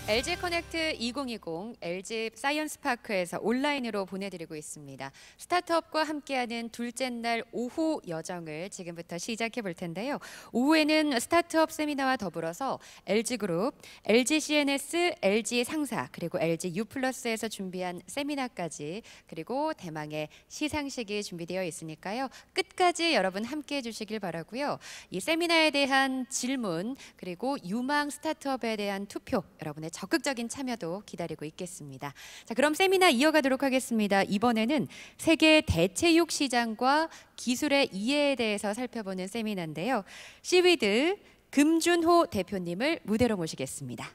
LG 커넥트 2020 LG 사이언스파크에서 온라인으로 보내드리고 있습니다. 스타트업과 함께하는 둘째 날 오후 여정을 지금부터 시작해 볼 텐데요. 오후에는 스타트업 세미나와 더불어서 LG그룹, LGCNS, LG 상사, 그리고 LG U+에서 준비한 세미나까지, 그리고 대망의 시상식이 준비되어 있으니까요. 끝까지 여러분 함께해 주시길 바라고요. 이 세미나에 대한 질문, 그리고 유망 스타트업에 대한 투표, 여러분의 적극적인 참여도 기다리고 있겠습니다. 자, 그럼 세미나 이어가도록 하겠습니다. 이번에는 세계 대체육 시장과 기술의 이해에 대해서 살펴보는 세미나인데요. 시위드 금준호 대표님을 무대로 모시겠습니다.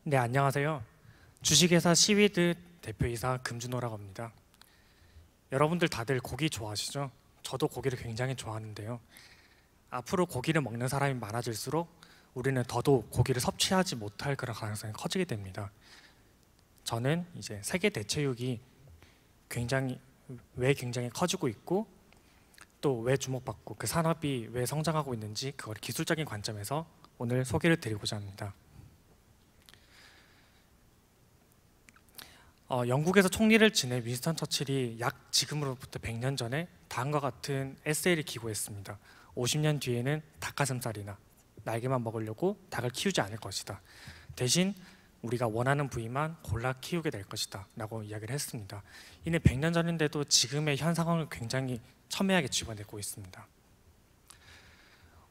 네, 안녕하세요. 주식회사 시위드 대표이사 금준호라고 합니다. 여러분들 다들 고기 좋아하시죠? 저도 고기를 굉장히 좋아하는데요. 앞으로 고기를 먹는 사람이 많아질수록 우리는 더더욱 고기를 섭취하지 못할 그런 가능성이 커지게 됩니다. 저는 이제 세계 대체육이 왜 굉장히 커지고 있고 또 왜 주목받고 그 산업이 왜 성장하고 있는지 그걸 기술적인 관점에서 오늘 소개를 드리고자 합니다. 영국에서 총리를 지낸 윈스턴 처칠이 약 지금으로부터 100년 전에 다음과 같은 에세이를 기고했습니다. 50년 뒤에는 닭가슴살이나 날개만 먹으려고 닭을 키우지 않을 것이다. 대신 우리가 원하는 부위만 골라 키우게 될 것이다 라고 이야기를 했습니다. 이는 100년 전인데도 지금의 현 상황을 굉장히 첨예하게 짚어내고 있습니다.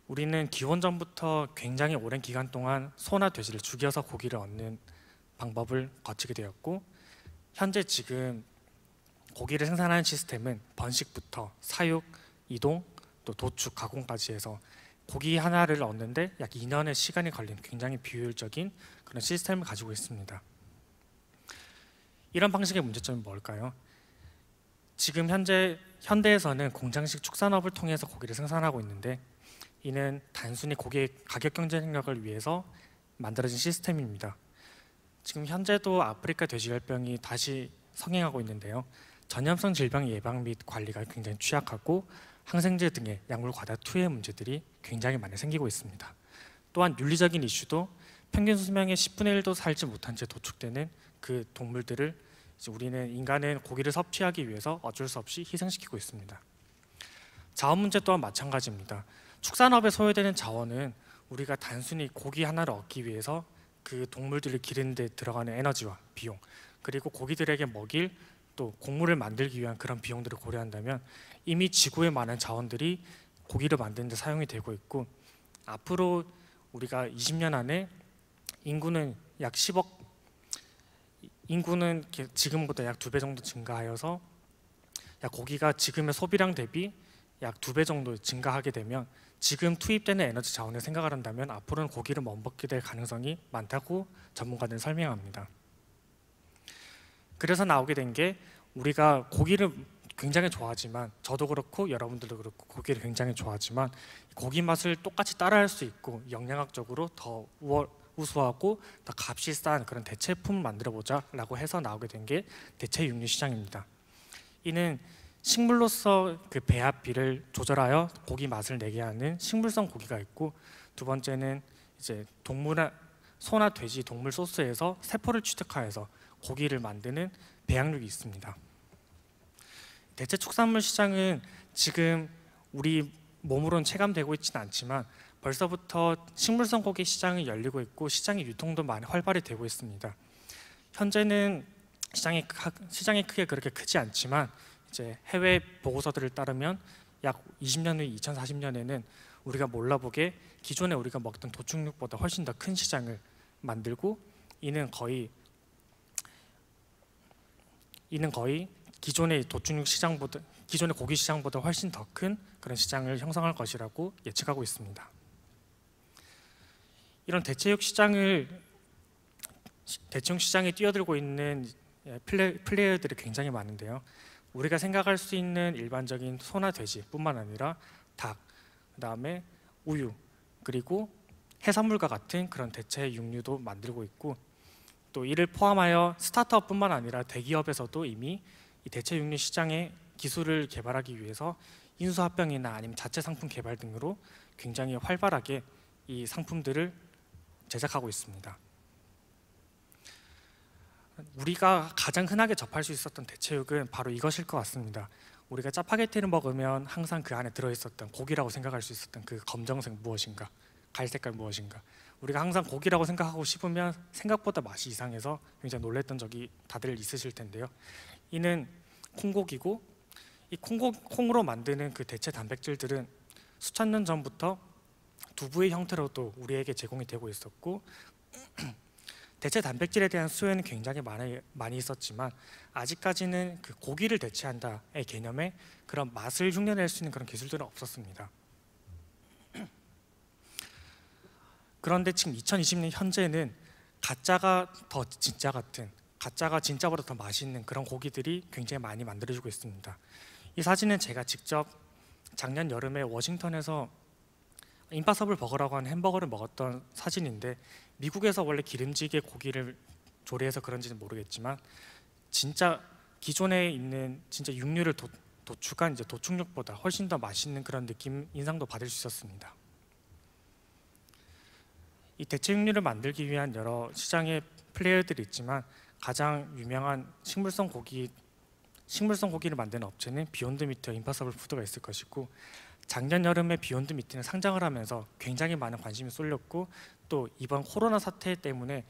우리는 기원전부터 굉장히 오랜 기간 동안 소나 돼지를 죽여서 고기를 얻는 방법을 거치게 되었고, 현재 지금 고기를 생산하는 시스템은 번식부터 사육, 이동, 또 도축, 가공까지 해서 고기 하나를 얻는데 약 2년의 시간이 걸리는 굉장히 비효율적인 그런 시스템을 가지고 있습니다. 이런 방식의 문제점은 뭘까요? 지금 현대에서는 공장식 축산업을 통해서 고기를 생산하고 있는데, 이는 단순히 고기의 가격 경쟁력을 위해서 만들어진 시스템입니다. 지금 현재도 아프리카 돼지열병이 다시 성행하고 있는데요. 전염성 질병 예방 및 관리가 굉장히 취약하고 항생제 등의 약물 과다 투여 문제들이 굉장히 많이 생기고 있습니다. 또한 윤리적인 이슈도 평균 수명의 10분의 1도 살지 못한 채 도축되는 그 동물들을 인간은 고기를 섭취하기 위해서 어쩔 수 없이 희생시키고 있습니다. 자원 문제 또한 마찬가지입니다. 축산업에 소요되는 자원은 우리가 단순히 고기 하나를 얻기 위해서 그 동물들을 기르는 데 들어가는 에너지와 비용, 그리고 고기들에게 먹일 또 곡물을 만들기 위한 그런 비용들을 고려한다면 이미 지구에 많은 자원들이 고기를 만드는 데 사용이 되고 있고, 앞으로 우리가 20년 안에 인구는 약 10억, 인구는 지금보다 약 2배 정도 증가하여서 약 고기가 지금의 소비량 대비 약 2배 정도 증가하게 되면 지금 투입되는 에너지 자원을 생각을 한다면 앞으로는 고기를 못 먹게 될 가능성이 많다고 전문가들은 설명합니다. 그래서 나오게 된 게, 우리가 고기를 굉장히 좋아하지만, 저도 그렇고 여러분들도 그렇고 고기를 굉장히 좋아하지만 고기 맛을 똑같이 따라할 수 있고 영양학적으로 더 우수하고 더 값이 싼 그런 대체품을 만들어보자 라고 해서 나오게 된 게 대체육류 시장입니다. 이는 식물로서 그 배합비를 조절하여 고기 맛을 내게 하는 식물성 고기가 있고, 두 번째는 이제 소나 돼지 동물 소스에서 세포를 취득하여서 고기를 만드는 배양육이 있습니다. 대체 축산물 시장은 지금 우리 몸으로는 체감되고 있지는 않지만 벌써부터 식물성 고기 시장이 열리고 있고 시장의 유통도 많이 활발히 되고 있습니다. 현재는 시장이 크게 그렇게 크지 않지만 이제 해외 보고서들을 따르면 약 20년 후 2040년에는 우리가 몰라보게 기존에 우리가 먹던 도축육보다 훨씬 더 큰 시장을 만들고, 이는 거의 기존의 고기 시장보다 훨씬 더 큰 그런 시장을 형성할 것이라고 예측하고 있습니다. 이런 대체육 시장에 뛰어들고 있는 플레이어들이 굉장히 많은데요. 우리가 생각할 수 있는 일반적인 소나 돼지뿐만 아니라 닭, 그다음에 우유, 그리고 해산물과 같은 그런 대체 육류도 만들고 있고, 또 이를 포함하여 스타트업뿐만 아니라 대기업에서도 이미 이 대체 육류 시장의 기술을 개발하기 위해서 인수합병이나 아니면 자체 상품 개발 등으로 굉장히 활발하게 이 상품들을 제작하고 있습니다. 우리가 가장 흔하게 접할 수 있었던 대체육은 바로 이것일 것 같습니다. 우리가 짜파게티를 먹으면 항상 그 안에 들어있었던 고기라고 생각할 수 있었던 그 검정색 무엇인가, 갈색깔 무엇인가, 우리가 항상 고기라고 생각하고 씹으면 생각보다 맛이 이상해서 굉장히 놀랬던 적이 다들 있으실 텐데요. 이는 콩고기고, 이 콩으로 만드는 그 대체 단백질들은 수천 년 전부터 두부의 형태로도 우리에게 제공이 되고 있었고, 대체 단백질에 대한 수요는 굉장히 많이 있었지만 아직까지는 그 고기를 대체한다의 개념에 그런 맛을 흉내낼 수 있는 그런 기술들은 없었습니다. 그런데 지금 2020년 현재는 가짜가 더 진짜 같은, 가짜가 진짜보다 더 맛있는 그런 고기들이 굉장히 많이 만들어지고 있습니다. 이 사진은 제가 직접 작년 여름에 워싱턴에서 임파서블 버거라고 하는 햄버거를 먹었던 사진인데, 미국에서 원래 기름지게 고기를 조리해서 그런지는 모르겠지만 진짜 기존에 있는 진짜 육류를 도축한 이제 도축육보다 훨씬 더 맛있는 그런 느낌, 인상도 받을 수 있었습니다. 이 대체 육류를 만들기 위한 여러 시장의 플레이어들이 있지만 가장 유명한 식물성 고기를 만드는 업체는 비욘드 미트와 임파서블 푸드가 있을 것이고, 작년 여름에 비욘드 미트는 상장을 하면서 굉장히 많은 관심이 쏠렸고, 또 이번 코로나 사태 때문에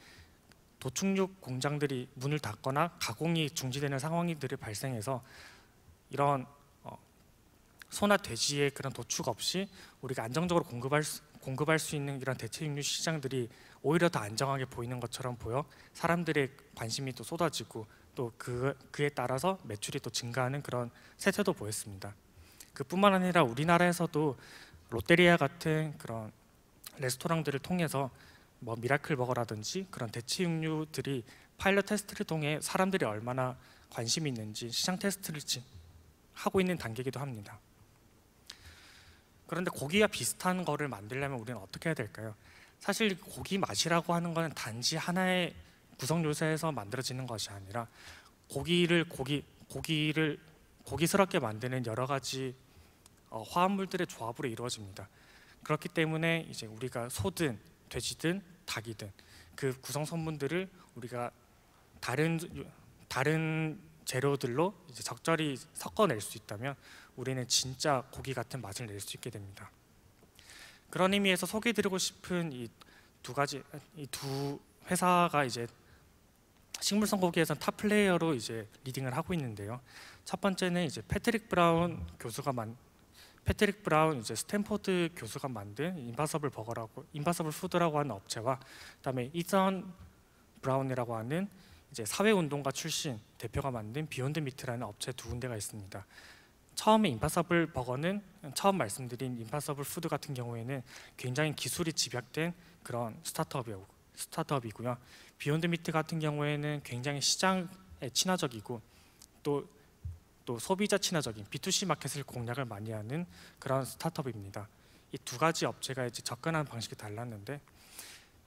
도축육 공장들이 문을 닫거나 가공이 중지되는 상황들이 발생해서 이런 소나 돼지의 그런 도축 없이 우리가 안정적으로 공급할 수 있는 이런 대체 육류 시장들이 오히려 더 안정하게 보이는 것처럼 보여 사람들의 관심이 또 쏟아지고, 또 그에 따라서 매출이 또 증가하는 그런 세태도 보였습니다. 그뿐만 아니라 우리나라에서도 롯데리아 같은 그런 레스토랑들을 통해서 뭐 미라클 버거라든지 그런 대체 육류들이 파일럿 테스트를 통해 사람들이 얼마나 관심이 있는지 시장 테스트를 하고 있는 단계이기도 합니다. 그런데 고기와 비슷한 거를 만들려면 우리는 어떻게 해야 될까요? 사실 고기 맛이라고 하는 것은 단지 하나의 구성 요소에서 만들어지는 것이 아니라 고기스럽게 만드는 여러 가지 화합물들의 조합으로 이루어집니다. 그렇기 때문에 이제 우리가 소든 돼지든 닭이든 그 구성 성분들을 우리가 다른 재료들로 이제 적절히 섞어낼 수 있다면 우리는 진짜 고기 같은 맛을 낼 수 있게 됩니다. 그런 의미에서 소개해드리고 싶은 이 두 회사가 이제 식물성 고기에선 탑 플레이어로 이제 리딩을 하고 있는데요. 첫 번째는 이제 패트릭 브라운 이제 스탠포드 교수가 만든 임파서블 푸드라고 하는 업체와, 그다음에 이선 브라운이라고 하는 이제 사회운동가 출신 대표가 만든 비욘드 미트라는 업체 두 군데가 있습니다. 처음에 임파서블 버거는 처음 말씀드린 임파서블 푸드 같은 경우에는 굉장히 기술이 집약된 그런 스타트업이고요. 비욘드 미트 같은 경우에는 굉장히 시장에 친화적이고 또 소비자 친화적인 B2C 마켓을 공략을 많이 하는 그런 스타트업입니다. 이 두 가지 업체가 이제 접근하는 방식이 달랐는데,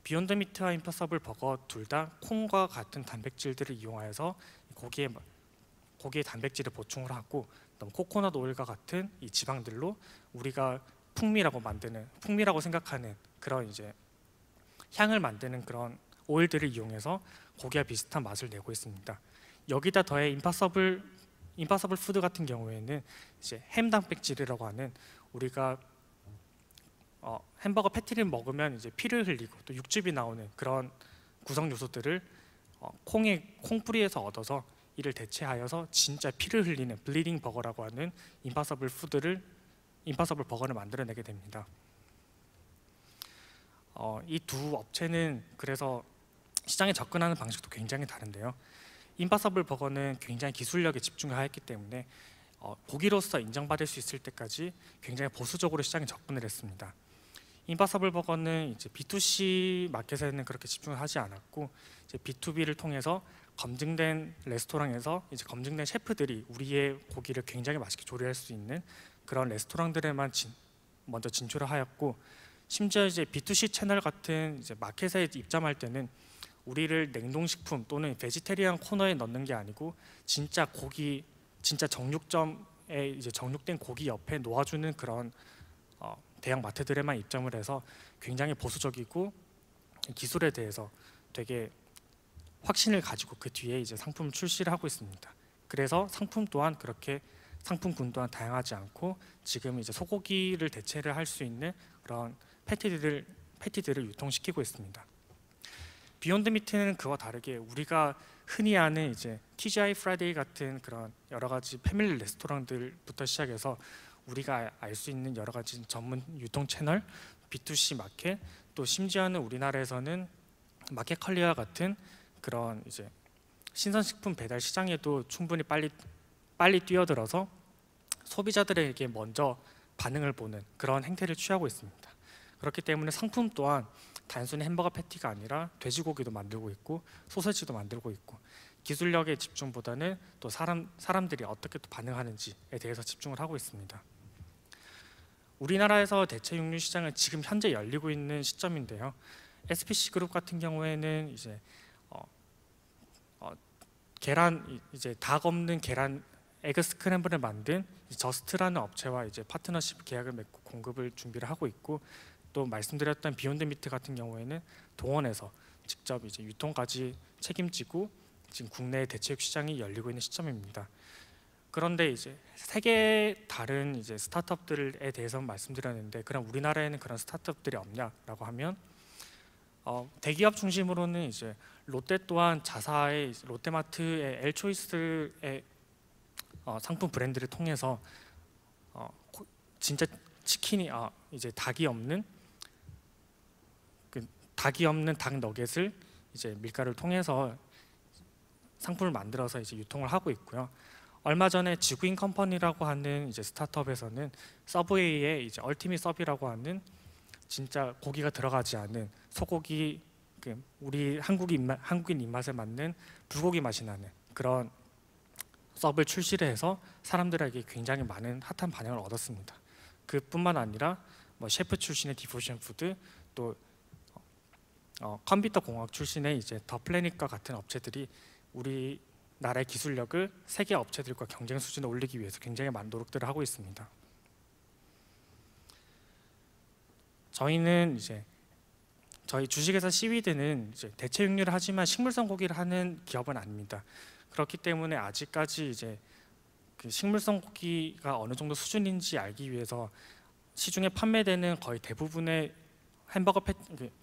비욘드 미트와 임파서블 버거 둘 다 콩과 같은 단백질들을 이용하여서 고기의 단백질을 보충을 하고, 코코넛 오일과 같은 이 지방들로 우리가 풍미라고 생각하는 그런 이제 향을 만드는 그런 오일들을 이용해서 고기와 비슷한 맛을 내고 있습니다. 여기다 더해 임파서블 푸드 같은 경우에는 이제 햄 단백질이라고 하는, 우리가 햄버거 패티를 먹으면 이제 피를 흘리고 또 육즙이 나오는 그런 구성 요소들을 콩뿌리에서 얻어서 이를 대체하여서 진짜 피를 흘리는 블리딩 버거라고 하는 임파서블 버거를 만들어내게 됩니다. 이 두 업체는 그래서 시장에 접근하는 방식도 굉장히 다른데요. 임파서블 버거는 굉장히 기술력에 집중을 하였기 때문에 고기로서 인정받을 수 있을 때까지 굉장히 보수적으로 시장에 접근을 했습니다. 임파서블 버거는 이제 B2C 마켓에는 그렇게 집중을 하지 않았고, 이제 B2B를 통해서 검증된 레스토랑에서 이제 검증된 셰프들이 우리의 고기를 굉장히 맛있게 조리할 수 있는 그런 레스토랑들에만 먼저 진출을 하였고, 심지어 이제 B2C 채널 같은 이제 마켓에 입점할 때는 우리를 냉동식품 또는 베지테리안 코너에 넣는 게 아니고 진짜 고기, 진짜 정육점에 이제 정육된 고기 옆에 놓아주는 그런 대형 마트들에만 입점을 해서 굉장히 보수적이고 기술에 대해서 되게 확신을 가지고 그 뒤에 이제 상품을 출시를 하고 있습니다. 그래서 상품 또한 그렇게 상품군 또한 다양하지 않고 지금 이제 소고기를 대체를 할 수 있는 그런 패티들을 유통시키고 있습니다. 비욘드 미트는 그와 다르게 우리가 흔히 아는 이제 TGI 프라이데이 같은 그런 여러 가지 패밀리 레스토랑들부터 시작해서 우리가 알 수 있는 여러 가지 전문 유통 채널, B2C 마켓, 또 심지어는 우리나라에서는 마켓컬리와 같은 그런 이제 신선식품 배달 시장에도 충분히 빨리 뛰어들어서 소비자들에게 먼저 반응을 보는 그런 행태를 취하고 있습니다. 그렇기 때문에 상품 또한 단순히 햄버거 패티가 아니라 돼지고기도 만들고 있고 소세지도 만들고 있고 기술력의 집중보다는 또 사람들이 어떻게 또 반응하는지에 대해서 집중을 하고 있습니다. 우리나라에서 대체 육류 시장은 지금 현재 열리고 있는 시점인데요. SPC 그룹 같은 경우에는 이제 계란 이제 닭 없는 계란 에그 스크램블을 만든 저스트라는 업체와 이제 파트너십 계약을 맺고 공급을 준비를 하고 있고, 또 말씀드렸던 비욘드 미트 같은 경우에는 동원해서 직접 이제 유통까지 책임지고 지금 국내 대체육 시장이 열리고 있는 시점입니다. 그런데 이제 세계 다른 이제 스타트업들에 대해서 말씀드렸는데, 그럼 우리나라에는 그런 스타트업들이 없냐라고 하면 대기업 중심으로는 이제 롯데 또한 자사의 롯데마트의 엘초이스의 상품 브랜드를 통해서 진짜 치킨이 이제 닭이 없는 닭 너겟을 이제 밀가루를 통해서 상품을 만들어서 이제 유통을 하고 있고요. 얼마 전에 지구인 컴퍼니라고 하는 이제 스타트업에서는 서브웨이의 이제 얼티밋 서비라고 하는 진짜 고기가 들어가지 않은 소고기, 우리 한국인 입맛에 맞는 불고기 맛이 나는 그런 서브를 출시를 해서 사람들에게 굉장히 많은 핫한 반응을 얻었습니다. 그뿐만 아니라 셰프 출신의 디포션 푸드, 또 컴퓨터 공학 출신의 이제 더 플래닛과 같은 업체들이 우리나라의 기술력을 세계 업체들과 경쟁 수준에 올리기 위해서 굉장히 많은 노력들을 하고 있습니다. 저희는 이제 저희 주식회사 시위드는 이제 대체 육류를 하지만 식물성 고기를 하는 기업은 아닙니다. 그렇기 때문에 아직까지 이제 그 식물성 고기가 어느 정도 수준인지 알기 위해서 시중에 판매되는 거의 대부분의 햄버거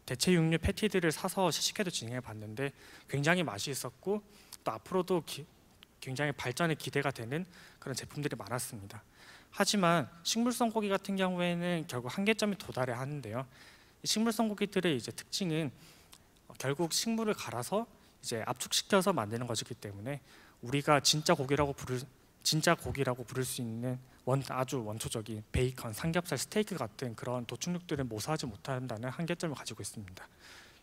대체 육류 패티들을 사서 시식회도 진행해 봤는데 굉장히 맛이 있었고, 또 앞으로도 굉장히 발전에 기대가 되는 그런 제품들이 많았습니다. 하지만 식물성 고기 같은 경우에는 결국 한계점에 도달해야 하는데요. 식물성 고기들의 이제 특징은 결국 식물을 갈아서 이제 압축시켜서 만드는 것이기 때문에 우리가 진짜 고기라고 부를 수 있는 아주 원초적인 베이컨, 삼겹살, 스테이크 같은 그런 도축육들은 모사하지 못한다는 한계점을 가지고 있습니다.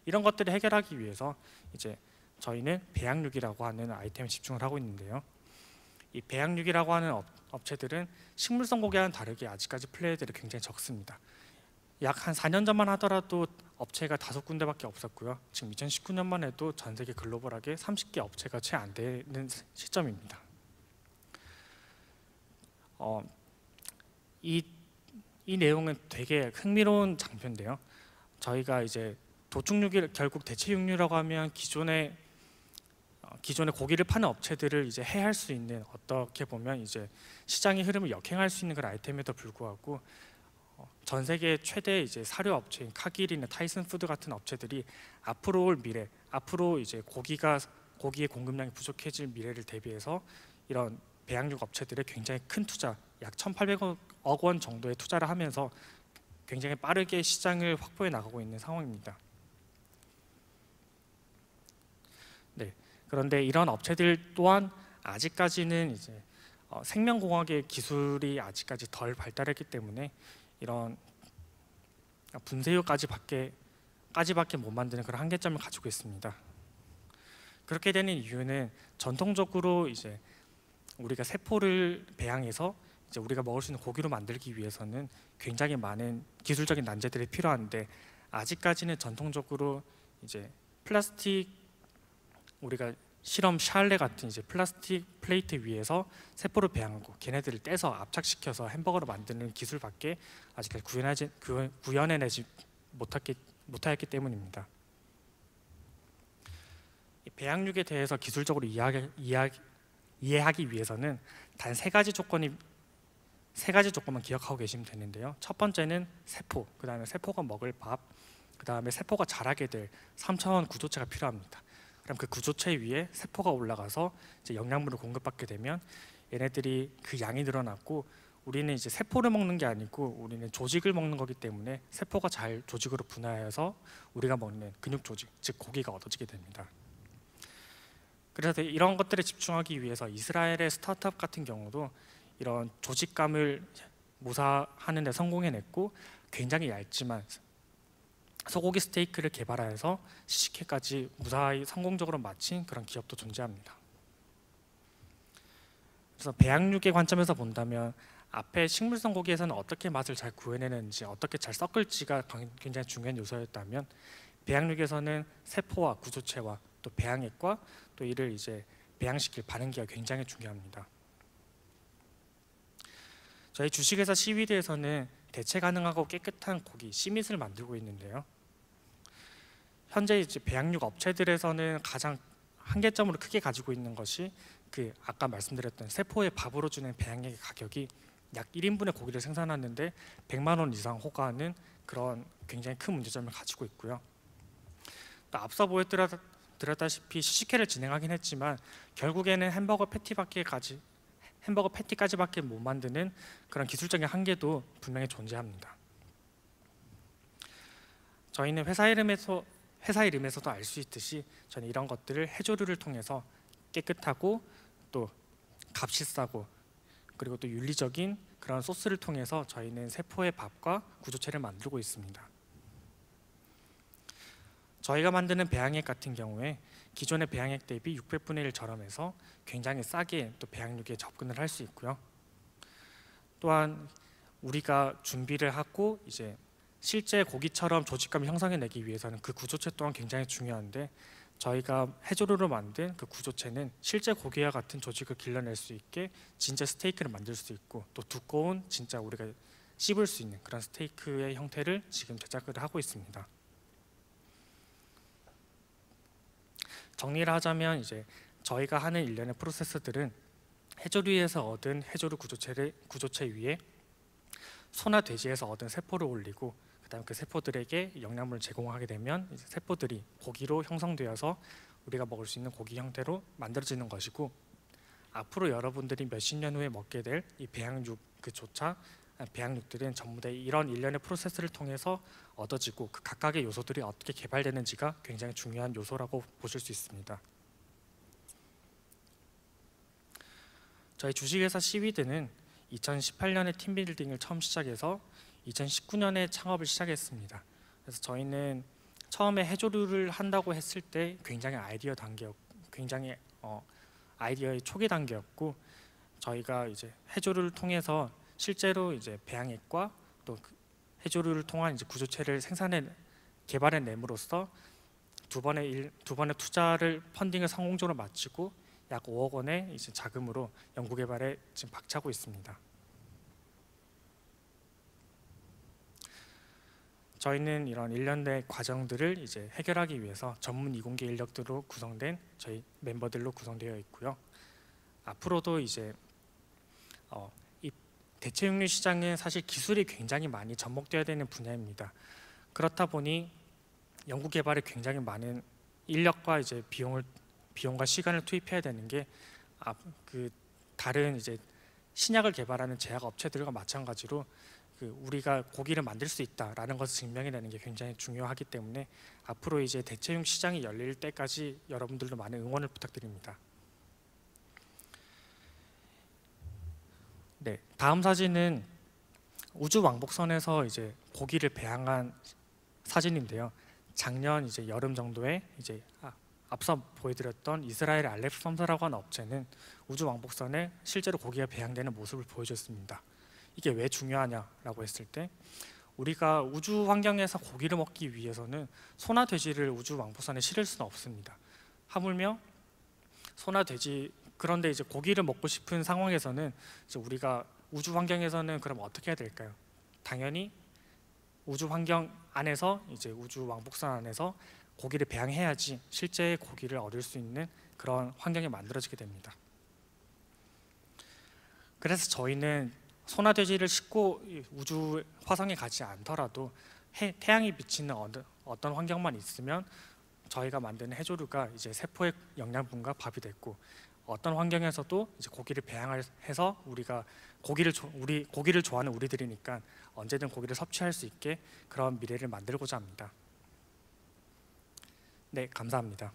이런 것들을 해결하기 위해서 이제 저희는 배양육이라고 하는 아이템에 집중을 하고 있는데요. 이 배양육이라고 하는 업체들은 식물성 고기와는 다르게 아직까지 플레이들이 굉장히 적습니다. 약 한 4년 전만 하더라도 업체가 5군데밖에 없었고요. 지금 2019년만 해도 전 세계 글로벌하게 30개 업체가 채 안 되는 시점입니다. 이 내용은 되게 흥미로운 장표인데요. 저희가 이제 도축육이 결국 대체 육류라고 하면 기존의 고기를 파는 업체들을 이제 해할 수 있는, 어떻게 보면 이제 시장의 흐름을 역행할 수 있는 그런 아이템에도 불구하고 전 세계 최대 이제 사료 업체인 카길이나 타이슨 푸드 같은 업체들이 앞으로 올 미래, 앞으로 이제 고기의 공급량이 부족해질 미래를 대비해서 이런 배양육 업체들의 굉장히 큰 투자, 약 1,800억 원 정도의 투자를 하면서 굉장히 빠르게 시장을 확보해 나가고 있는 상황입니다. 네, 그런데 이런 업체들 또한 아직까지는 이제 생명공학의 기술이 아직까지 덜 발달했기 때문에 이런 분쇄효까지밖에 못 만드는 그런 한계점을 가지고 있습니다. 그렇게 되는 이유는 전통적으로 이제 우리가 세포를 배양해서 이제 우리가 먹을 수 있는 고기로 만들기 위해서는 굉장히 많은 기술적인 난제들이 필요한데, 아직까지는 전통적으로 이제 플라스틱, 우리가 실험 샬레 같은 이제 플라스틱 플레이트 위에서 세포를 배양하고 걔네들을 떼서 압착시켜서 햄버거를 만드는 기술밖에 아직까지 구현해내지 못하였기 때문입니다. 이 배양육에 대해서 기술적으로 이해하기 위해서는 단 세 가지 조건만 기억하고 계시면 되는데요. 첫 번째는 세포, 그 다음에 세포가 먹을 밥, 그 다음에 세포가 자라게 될 3차원 구조체가 필요합니다. 그럼 그 구조체 위에 세포가 올라가서 이제 영양분을 공급받게 되면 얘네들이 그 양이 늘어났고, 우리는 이제 세포를 먹는 게 아니고 우리는 조직을 먹는 거기 때문에 세포가 잘 조직으로 분화해서 우리가 먹는 근육 조직, 즉 고기가 얻어지게 됩니다. 그래서 이런 것들에 집중하기 위해서 이스라엘의 스타트업 같은 경우도 이런 조직감을 모사하는 데 성공해냈고, 굉장히 얇지만 소고기 스테이크를 개발해서 시식회까지 무사히 성공적으로 마친 그런 기업도 존재합니다. 그래서 배양육의 관점에서 본다면 앞에 식물성 고기에서는 어떻게 맛을 잘 구해내는지, 어떻게 잘 섞을지가 굉장히 중요한 요소였다면, 배양육에서는 세포와 구조체와 또 배양액과 또 이를 이제 배양시킬 반응기가 굉장히 중요합니다. 저희 주식회사 시위드에서는 대체 가능하고 깨끗한 고기 씨밋을 만들고 있는데요. 현재 이제 배양육 업체들에서는 가장 한계점으로 크게 가지고 있는 것이 그 아까 말씀드렸던 세포의 밥으로 주는 배양액의 가격이 약 1인분의 고기를 생산하는데 100만 원 이상 호가하는 그런 굉장히 큰 문제점을 가지고 있고요. 또 앞서 보여드렸다시피 시식회를 진행하긴 했지만 결국에는 햄버거 패티까지밖에 못 만드는 그런 기술적인 한계도 분명히 존재합니다. 저희는 회사 이름에서도 알 수 있듯이 저는 이런 것들을 해조류를 통해서 깨끗하고 또 값이 싸고 그리고 또 윤리적인 그런 소스를 통해서 저희는 세포의 밥과 구조체를 만들고 있습니다. 저희가 만드는 배양액 같은 경우에 기존의 배양액 대비 600분의 1 저렴해서 굉장히 싸게 또 배양육에 접근을 할 수 있고요. 또한 우리가 준비를 하고 이제 실제 고기처럼 조직감을 형성해내기 위해서는 그 구조체 또한 굉장히 중요한데, 저희가 해조류로 만든 그 구조체는 실제 고기와 같은 조직을 길러낼 수 있게 진짜 스테이크를 만들 수 있고, 또 두꺼운 진짜 우리가 씹을 수 있는 그런 스테이크의 형태를 지금 제작을 하고 있습니다. 정리를 하자면 이제 저희가 하는 일련의 프로세스들은 해조류에서 얻은 해조류 구조체 위에 소나 돼지에서 얻은 세포를 올리고, 그다음 그 세포들에게 영양분을 제공하게 되면 이제 세포들이 고기로 형성되어서 우리가 먹을 수 있는 고기 형태로 만들어지는 것이고, 앞으로 여러분들이 몇십 년 후에 먹게 될 이 배양육들은 전부 다 이런 일련의 프로세스를 통해서 얻어지고 그 각각의 요소들이 어떻게 개발되는지가 굉장히 중요한 요소라고 보실 수 있습니다. 저희 주식회사 시위드는 2018년에 팀빌딩을 처음 시작해서 2019년에 창업을 시작했습니다. 그래서 저희는 처음에 해조류를 한다고 했을 때 굉장히 아이디어의 초기 단계였고, 저희가 이제 해조류를 통해서 실제로 이제 배양액과 또 해조류를 통한 이제 구조체를 개발해냄으로써 두 번의 투자를 펀딩을 성공적으로 마치고 약 5억 원의 이제 자금으로 연구개발에 지금 박차고 있습니다. 저희는 이런 일련의 과정들을 이제 해결하기 위해서 전문 이공계 인력들로 구성된 저희 멤버들로 구성되어 있고요. 앞으로도 이제 이 대체육류 시장은 사실 기술이 굉장히 많이 접목되어야 되는 분야입니다. 그렇다 보니 연구 개발에 굉장히 많은 인력과 이제 비용과 시간을 투입해야 되는 게 다른 이제 신약을 개발하는 제약 업체들과 마찬가지로 우리가 고기를 만들 수 있다라는 것을 증명해내는 게 굉장히 중요하기 때문에 앞으로 이제 대체육 시장이 열릴 때까지 여러분들도 많은 응원을 부탁드립니다. 네, 다음 사진은 우주 왕복선에서 이제 고기를 배양한 사진인데요. 작년 이제 여름 정도에 이제 앞서 보여드렸던 이스라엘의 알렉산더라고 하는 업체는 우주 왕복선에 실제로 고기가 배양되는 모습을 보여줬습니다. 이게 왜 중요하냐라고 했을 때 우리가 우주 환경에서 고기를 먹기 위해서는 소나 돼지를 우주 왕복선에 실을 수는 없습니다. 하물며 소나 돼지 그런데 이제 고기를 먹고 싶은 상황에서는 이제 우리가 우주 환경에서는 그럼 어떻게 해야 될까요? 당연히 우주 환경 안에서 이제 우주 왕복선 안에서 고기를 배양해야지 실제 고기를 얻을 수 있는 그런 환경이 만들어지게 됩니다. 그래서 저희는 소나 돼지를 싣고 우주 화성에 가지 않더라도 태양이 비치는 어떤 환경만 있으면 저희가 만드는 해조류가 이제 세포의 영양분과 밥이 됐고 어떤 환경에서도 이제 고기를 배양해서 우리가 고기를 좋아하는 우리들이니까 언제든 고기를 섭취할 수 있게 그런 미래를 만들고자 합니다. 네, 감사합니다.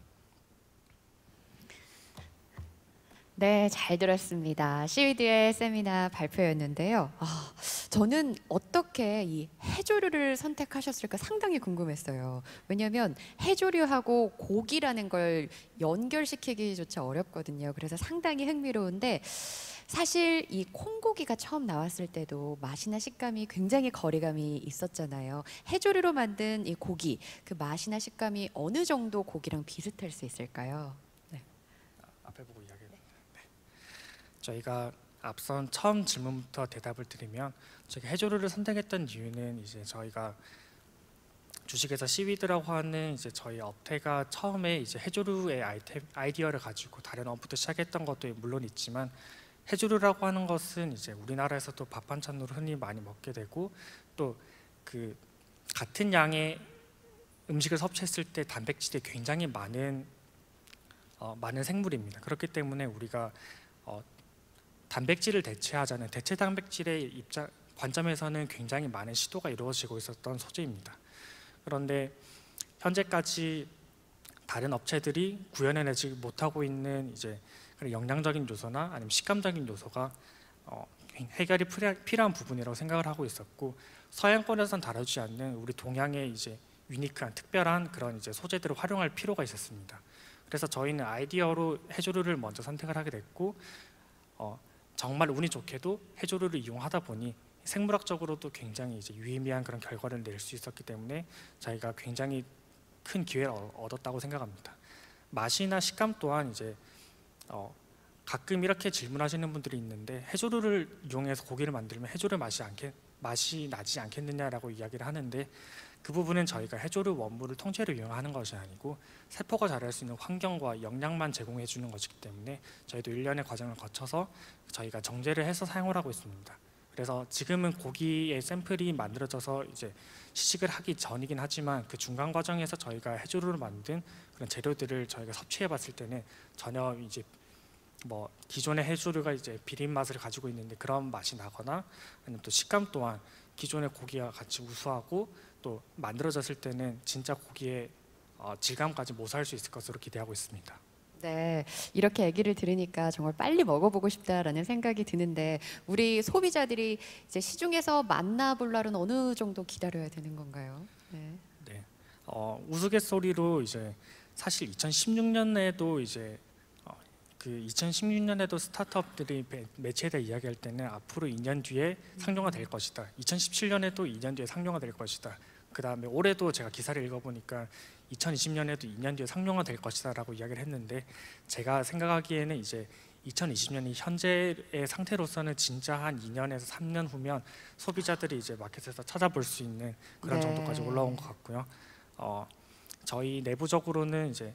네, 잘 들었습니다. 시위드의 세미나 발표였는데요. 저는 어떻게 이 해조류를 선택하셨을까 상당히 궁금했어요. 왜냐하면 해조류하고 고기라는 걸 연결시키기조차 어렵거든요. 그래서 상당히 흥미로운데 사실 이 콩고기가 처음 나왔을 때도 맛이나 식감이 굉장히 거리감이 있었잖아요. 해조류로 만든 이 고기, 그 맛이나 식감이 어느 정도 고기랑 비슷할 수 있을까요? 앞에 보고 이야기해요. 저희가 앞선 처음 질문부터 대답을 드리면 저희가 해조류를 선택했던 이유는 이제 저희가 주식회사 시위드라고 하는 이제 저희 업태가 처음에 이제 해조류의 아이디어를 가지고 다른 업부터 시작했던 것도 물론 있지만 해조류라고 하는 것은 이제 우리나라에서도 밥 반찬으로 흔히 많이 먹게 되고 또 그 같은 양의 음식을 섭취했을 때 단백질이 굉장히 많은 생물입니다. 그렇기 때문에 우리가 단백질을 대체하자는 대체 단백질의 관점에서는 굉장히 많은 시도가 이루어지고 있었던 소재입니다. 그런데 현재까지 다른 업체들이 구현해내지 못하고 있는 이제 그런 영양적인 요소나 아니면 식감적인 요소가 해결이 필요한 부분이라고 생각을 하고 있었고 서양권에서는 다루지 않는 우리 동양의 이제 유니크한 특별한 그런 이제 소재들을 활용할 필요가 있었습니다. 그래서 저희는 아이디어로 해조류를 먼저 선택을 하게 됐고 정말 운이 좋게도 해조류를 이용하다 보니 생물학적으로도 굉장히 이제 유의미한 그런 결과를 낼 수 있었기 때문에 저희가 굉장히 큰 기회를 얻었다고 생각합니다. 맛이나 식감 또한 이제 가끔 이렇게 질문하시는 분들이 있는데 해조류를 이용해서 고기를 만들면 해조류 맛이 나지 않겠느냐라고 이야기를 하는데 그 부분은 저희가 해조류 원물을 통째로 이용하는 것이 아니고 세포가 자랄 수 있는 환경과 영양만 제공해 주는 것이기 때문에 저희도 일련의 과정을 거쳐서 저희가 정제를 해서 사용을 하고 있습니다. 그래서 지금은 고기의 샘플이 만들어져서 이제 시식을 하기 전이긴 하지만 그 중간 과정에서 저희가 해조류를 만든 그런 재료들을 저희가 섭취해 봤을 때는 전혀 이제 뭐 기존의 해조류가 이제 비린 맛을 가지고 있는데 그런 맛이 나거나 아니면 또 식감 또한 기존의 고기와 같이 우수하고 또 만들어졌을 때는 진짜 고기의 질감까지 모사할 수 있을 것으로 기대하고 있습니다. 네, 이렇게 얘기를 들으니까 정말 빨리 먹어보고 싶다라는 생각이 드는데 우리 소비자들이 이제 시중에서 만나보려면 어느 정도 기다려야 되는 건가요? 네. 네, 우스갯소리로 이제 사실 2016년에도 이제 그 2016년에도 스타트업들이 매체에 대해 이야기할 때는 앞으로 2년 뒤에 상용화 될 것이다. 2017년에도 2년 뒤에 상용화 될 것이다. 그 다음에 올해도 제가 기사를 읽어보니까 2020년에도 2년 뒤에 상용화 될 것이다라고 이야기를 했는데 제가 생각하기에는 이제 2020년이 현재의 상태로서는 진짜 한 2년에서 3년 후면 소비자들이 이제 마켓에서 찾아볼 수 있는 그런 네. 정도까지 올라온 것 같고요. 저희 내부적으로는 이제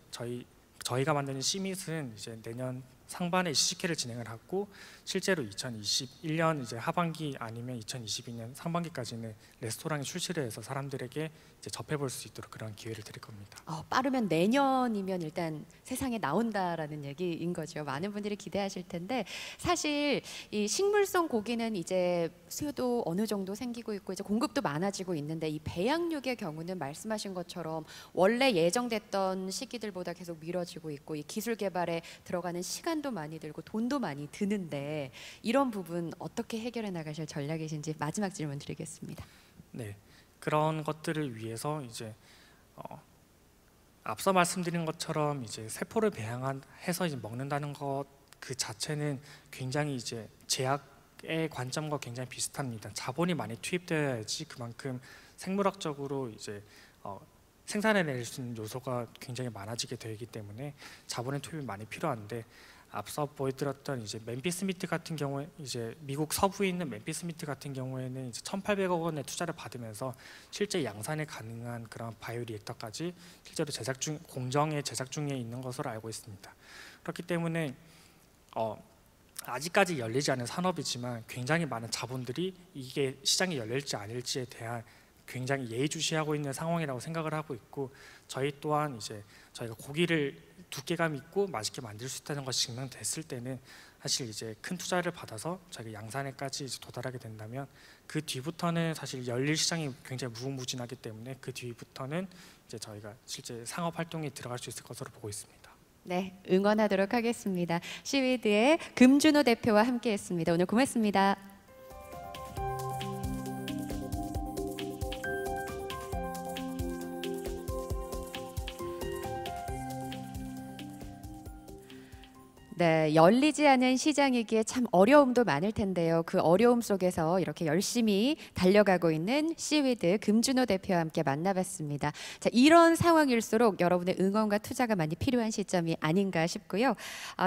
저희가 만드는 시밋은 이제 내년 상반에 시식회를 진행을 하고 실제로 2021년 이제 하반기 아니면 2022년 상반기까지는 레스토랑에 출시를 해서 사람들에게 이제 접해볼 수 있도록 그런 기회를 드릴 겁니다. 빠르면 내년이면 일단 세상에 나온다라는 얘기인 거죠. 많은 분들이 기대하실 텐데 사실 이 식물성 고기는 이제 수요도 어느 정도 생기고 있고 이제 공급도 많아지고 있는데 이 배양육의 경우는 말씀하신 것처럼 원래 예정됐던 시기들보다 계속 미뤄지고 있고 이 기술 개발에 들어가는 시간도 많이 들고 돈도 많이 드는데 이런 부분 어떻게 해결해 나가실 전략이신지 마지막 질문 드리겠습니다. 네, 그런 것들을 위해서 이제 앞서 말씀드린 것처럼 이제 세포를 배양해서 이제 먹는다는 것 그 자체는 굉장히 이제 제약의 관점과 굉장히 비슷합니다. 자본이 많이 투입되어야지 그만큼 생물학적으로 이제 생산해낼 수 있는 요소가 굉장히 많아지게 되기 때문에 자본의 투입이 많이 필요한데, 앞서 보여드렸던 이제 멤피스 미트 같은 경우에 이제 미국 서부에 있는 멤피스 미트 같은 경우에는 이제 1,800억 원의 투자를 받으면서 실제 양산에 가능한 그런 바이오 리액터까지 실제로 공정에 제작 중에 있는 것으로 알고 있습니다. 그렇기 때문에 아직까지 열리지 않은 산업이지만 굉장히 많은 자본들이 이게 시장이 열릴지 아닐지에 대한 굉장히 예의주시하고 있는 상황이라고 생각을 하고 있고, 저희 또한 이제 저희가 고기를 두께감 있고 맛있게 만들 수 있다는 것이 증명됐을 때는 사실 이제 큰 투자를 받아서 저희가 양산에까지 이제 도달하게 된다면 그 뒤부터는 사실 열릴 시장이 굉장히 무궁무진하기 때문에 그 뒤부터는 이제 저희가 실제 상업 활동에 들어갈 수 있을 것으로 보고 있습니다. 네, 응원하도록 하겠습니다. 시위드의 금준호 대표와 함께했습니다. 오늘 고맙습니다. 네, 열리지 않은 시장이기에 참 어려움도 많을 텐데요. 그 어려움 속에서 이렇게 열심히 달려가고 있는 시위드 금준호 대표와 함께 만나봤습니다. 자, 이런 상황일수록 여러분의 응원과 투자가 많이 필요한 시점이 아닌가 싶고요.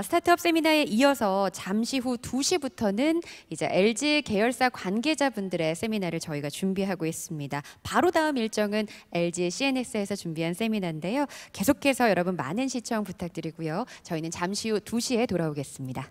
스타트업 세미나에 이어서 잠시 후 2시부터는 이제 LG 계열사 관계자분들의 세미나를 저희가 준비하고 있습니다. 바로 다음 일정은 LG CNX에서 준비한 세미나인데요. 계속해서 여러분 많은 시청 부탁드리고요. 저희는 잠시 후 2시에 돌아오겠습니다.